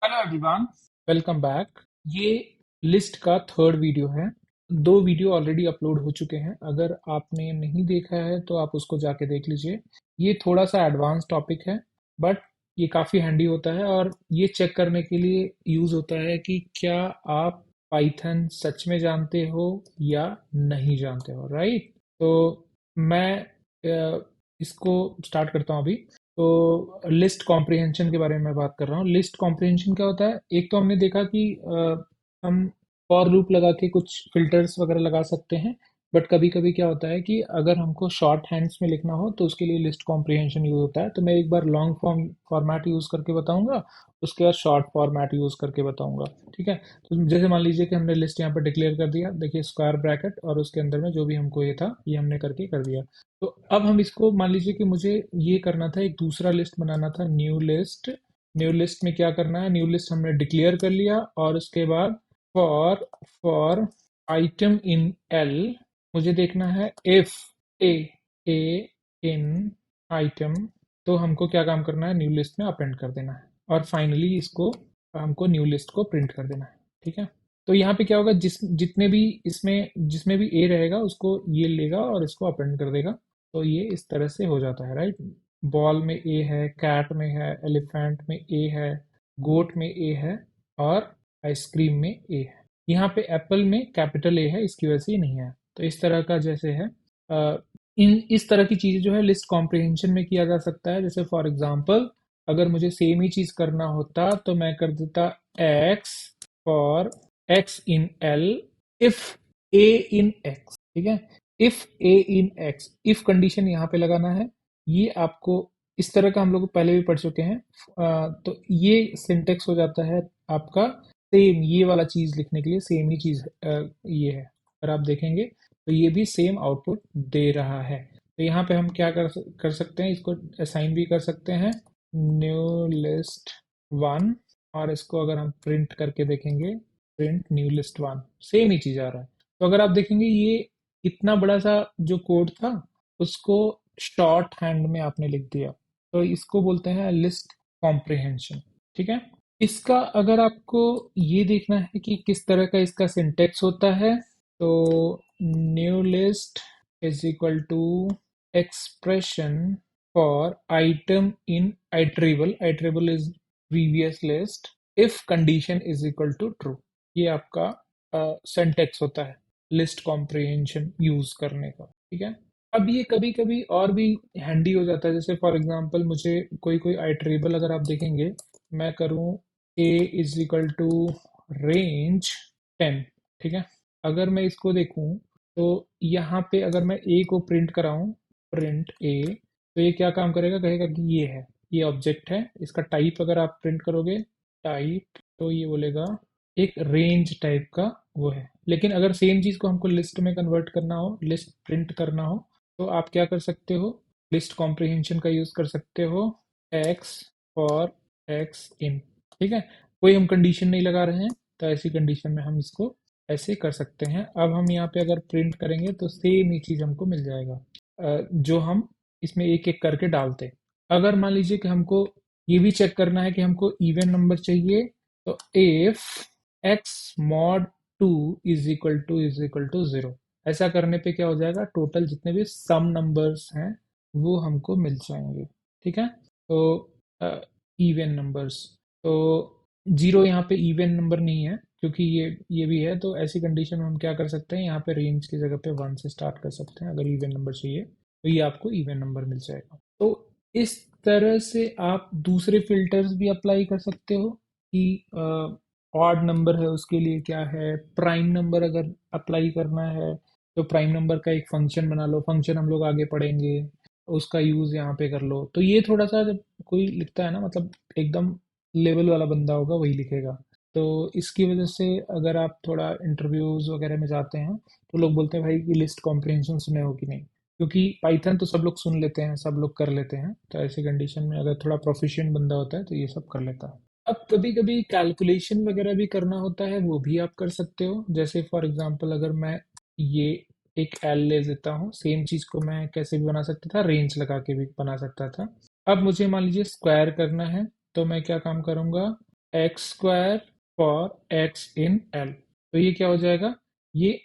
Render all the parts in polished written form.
Hello everyone, welcome back. ये list का third video है। दो वीडियो ऑलरेडी अपलोड हो चुके हैं। अगर आपने नहीं देखा है तो आप उसको जाके देख लीजिए। ये थोड़ा सा एडवांस टॉपिक है, बट ये काफ़ी हैंडी होता है और ये चेक करने के लिए यूज़ होता है कि क्या आप पाइथन सच में जानते हो या नहीं जानते हो, राइट? तो मैं इसको स्टार्ट करता हूँ अभी। तो लिस्ट कॉम्प्रिहेंशन के बारे में मैं बात कर रहा हूँ। लिस्ट कॉम्प्रिहेंशन क्या होता है? एक तो हमने देखा कि हम फॉर लूप लगा के कुछ फिल्टर्स वगैरह लगा सकते हैं, बट कभी कभी क्या होता है कि अगर हमको शॉर्ट हैंड्स में लिखना हो तो उसके लिए लिस्ट कॉम्प्रिहेंशन यूज होता है। तो मैं एक बार लॉन्ग फॉर्म फॉर्मेट यूज करके बताऊंगा, उसके बाद शॉर्ट फॉर्मेट यूज करके बताऊंगा। ठीक है? तो जैसे मान लीजिए कि हमने लिस्ट यहाँ पर डिक्लेयर कर दिया, देखिए स्क्वायर ब्रैकेट और उसके अंदर में जो भी हमको ये था ये हमने करके कर दिया। तो अब हम इसको मान लीजिए कि मुझे ये करना था, एक दूसरा लिस्ट बनाना था, न्यू लिस्ट। न्यू लिस्ट में क्या करना है? न्यू लिस्ट हमने डिक्लेयर कर लिया और उसके बाद for for item in L मुझे देखना है if A A in item. तो हमको क्या काम करना है? न्यू लिस्ट में अपेंड कर देना है और फाइनली इसको हमको न्यू लिस्ट को प्रिंट कर देना है। ठीक है? तो यहाँ पे क्या होगा, जितने भी इसमें जिसमें भी ए रहेगा उसको ये लेगा और इसको अपेंड कर देगा। तो ये इस तरह से हो जाता है, राइट? बॉल में ए है, कैट में है, एलिफेंट में ए है, गोट में ए है और आइसक्रीम में ए है। यहाँ पे एप्पल में कैपिटल ए है, इसकी वजह से ये नहीं है। तो इस तरह का जैसे है, इन इस तरह की चीज़ें जो है लिस्ट कॉम्प्रिहेंशन में किया जा सकता है। जैसे फॉर एग्जांपल अगर मुझे सेम ही चीज़ करना होता तो मैं कर देता x for x in L if A in x. ठीक है? If A in x, if condition यहाँ पे लगाना है। ये आपको इस तरह का हम लोग पहले भी पढ़ चुके हैं। तो ये सिंटेक्स हो जाता है आपका सेम, ये वाला चीज लिखने के लिए सेम ही चीज ये है। अगर आप देखेंगे तो ये भी सेम आउटपुट दे रहा है। तो यहाँ पे हम क्या कर सकते हैं, इसको असाइन भी कर सकते हैं न्यू लिस्ट वन। और इसको अगर हम प्रिंट करके देखेंगे, print new list one, same ही चीज आ रहा है। तो अगर आप देखेंगे ये इतना बड़ा सा जो कोड था उसको शॉर्ट हैंड में आपने लिख दिया। तो इसको बोलते हैं लिस्ट कॉम्प्रिहेंशन। ठीक है? इसका अगर आपको ये देखना है कि किस तरह का इसका सिंटेक्स होता है, तो new list is equal to expression for item in iterable, iterable is previous list, if condition is equal to true. ये आपका सिंटेक्स होता है लिस्ट कॉम्प्रिहेंशन यूज करने का। ठीक है? अब ये कभी कभी और भी हैंडी हो जाता है। जैसे फॉर एग्जांपल मुझे कोई कोई आइटरेबल अगर आप देखेंगे, मैं करूं a is equal to range 10। ठीक है? अगर मैं इसको देखूं तो यहाँ पे अगर मैं a को प्रिंट कराऊं, प्रिंट a, तो ये क्या काम करेगा? कहेगा कि ये है, ये ऑब्जेक्ट है। इसका टाइप अगर आप प्रिंट करोगे टाइप, तो ये बोलेगा एक रेंज टाइप का वो है। लेकिन अगर सेम चीज़ को हमको लिस्ट में कन्वर्ट करना हो, लिस्ट प्रिंट करना हो, तो आप क्या कर सकते हो? लिस्ट कॉम्प्रिहेंशन का यूज़ कर सकते हो, एक्स फॉर एक्स इन। ठीक है? कोई हम कंडीशन नहीं लगा रहे हैं, तो ऐसी कंडीशन में हम इसको ऐसे कर सकते हैं। अब हम यहाँ पे अगर प्रिंट करेंगे तो सेम ही चीज़ हमको मिल जाएगा, जो हम इसमें एक एक करके डालते। अगर मान लीजिए कि हमको ये भी चेक करना है कि हमको इवन नंबर चाहिए, तो if x mod two is equal to zero, ऐसा करने पे क्या हो जाएगा? टोटल जितने भी सम नंबर्स हैं वो हमको मिल जाएंगे। ठीक है? तो इवन नंबर्स, तो जीरो यहाँ पे इवन नंबर नहीं है क्योंकि ये भी है। तो ऐसी कंडीशन में हम क्या कर सकते हैं? यहाँ पे रेंज की जगह पे वन से स्टार्ट कर सकते हैं। अगर इवन नंबर चाहिए तो ये आपको इवन नंबर मिल जाएगा। तो इस तरह से आप दूसरे फिल्टर्स भी अप्लाई कर सकते हो कि ऑड नंबर है उसके लिए क्या है, प्राइम नंबर अगर अप्लाई करना है तो प्राइम नंबर का एक फंक्शन बना लो। फंक्शन हम लोग आगे पढ़ेंगे, उसका यूज़ यहाँ पे कर लो। तो ये थोड़ा सा जब कोई लिखता है ना, मतलब एकदम लेवल वाला बंदा होगा वही लिखेगा। तो इसकी वजह से अगर आप थोड़ा इंटरव्यूज वगैरह में जाते हैं तो लोग बोलते हैं भाई कि लिस्ट कॉम्प्रिहेंशन सुने हो कि नहीं, क्योंकि पाइथन तो सब लोग सुन लेते हैं, सब लोग कर लेते हैं। तो ऐसी कंडीशन में अगर थोड़ा प्रोफिशिएंट बंदा होता है तो ये सब कर लेता है। अब कभी कभी कैलकुलेशन वगैरह भी करना होता है, वो भी आप कर सकते हो। जैसे फॉर एग्जांपल अगर मैं ये एक एल ले लेता हूँ, सेम चीज़ को मैं कैसे भी बना सकता था, रेंज लगा के भी बना सकता था। अब मुझे मान लीजिए स्क्वायर करना है, तो मैं क्या काम करूँगा? X square for x in L, तो ये क्या हो जाएगा, ये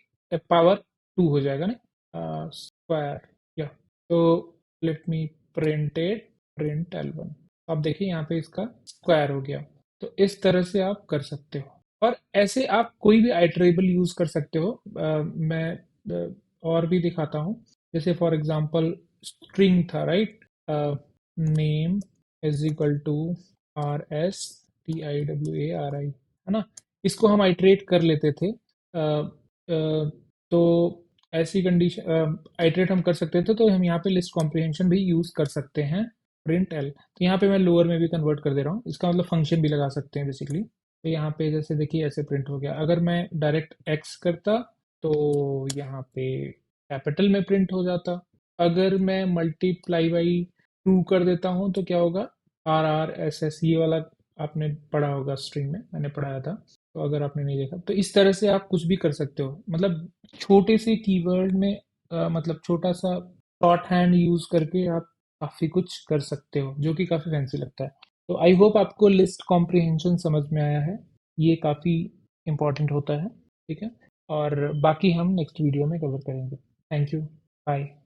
पावर 2 हो जाएगा ना, स्क्वायर, या तो let me print L one. आप देखिए यहाँ पे इसका स्क्वायर हो गया। तो इस तरह से आप कर सकते हो, और ऐसे आप कोई भी आइटरेबल यूज कर सकते हो। मैं और भी दिखाता हूँ। जैसे फॉर एग्जांपल स्ट्रिंग था, right, name is equal to RSTIWARI, है ना। इसको हम आइटरेट कर लेते थे। तो ऐसी कंडीशन आइटरेट हम कर सकते थे, तो हम यहाँ पे लिस्ट कॉम्प्रिहेंशन भी यूज कर सकते हैं, प्रिंट एल। तो यहाँ पे मैं लोअर में भी कन्वर्ट कर दे रहा हूँ, इसका मतलब फंक्शन भी लगा सकते हैं बेसिकली। तो यहाँ पे जैसे देखिए ऐसे प्रिंट हो गया। अगर मैं डायरेक्ट एक्स करता तो यहाँ पे कैपिटल में प्रिंट हो जाता। अगर मैं मल्टीप्लाई बाई 2 कर देता हूँ तो क्या होगा, RRSS, ये वाला आपने पढ़ा होगा, स्ट्रिंग में मैंने पढ़ाया था। तो अगर आपने नहीं देखा तो इस तरह से आप कुछ भी कर सकते हो, मतलब छोटे से कीवर्ड में मतलब छोटा सा शॉर्ट हैंड यूज करके आप काफी कुछ कर सकते हो, जो कि काफी फैंसी लगता है। तो आई होप आपको लिस्ट कॉम्प्रिहेंशन समझ में आया है। ये काफी इंपॉर्टेंट होता है, ठीक है। और बाकी हम नेक्स्ट वीडियो में कवर करेंगे। Thank you, bye.